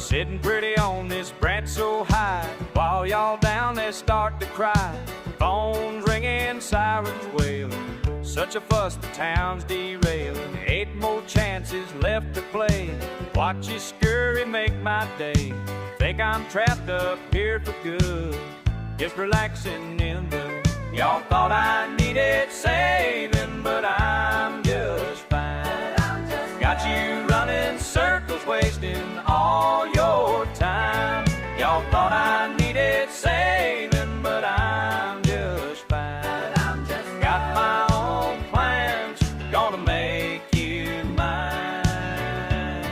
sitting pretty on this branch so high. While y'all down there start to cry, phones ringing, sirens wailing, such a fuss, the town's derailing. 8 more chances left to play. Watch you scurry, make my day. Think I'm trapped up here for good, just relaxing in the. Y'all thought I needed saving, but I'm just fine. Got you running circles, wasting all your time. Y'all thought I needed saving, but I'm just fine. Got my own plans, gonna make you mine.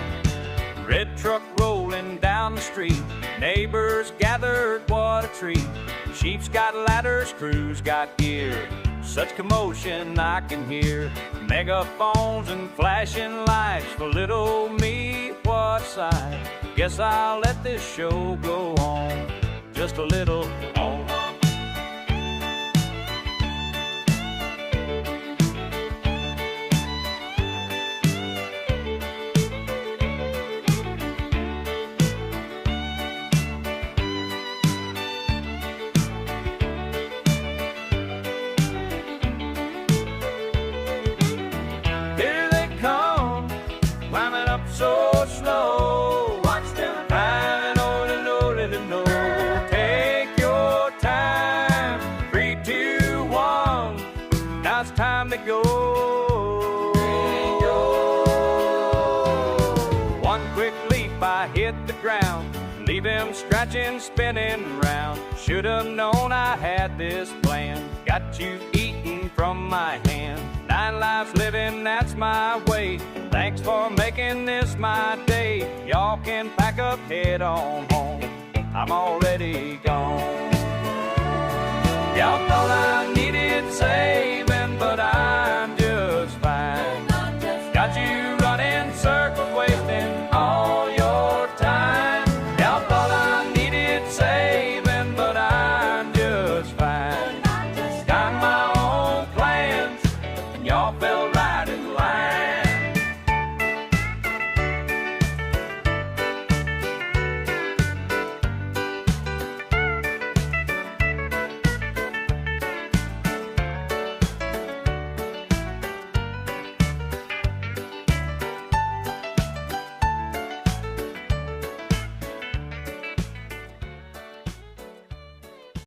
Red truck rolling down the street, neighbors gathered, what a treat. Sheep's got ladders, crews got gear, such commotion I can hear. Megaphones and flashing lights for little me, what a sight. Guess I'll let this show go on just a little longer. So slow, watch them. I know. Take your time. 3, 2, 1. Now it's time to go. One quick leap, I hit the ground, leave him scratching, spinning round. Should've known I had this plan. Got you eating from my hand. 9 lives living, that's my way. Thanks for making this my day. Y'all can pack up, head on home. I'm already gone. Y'all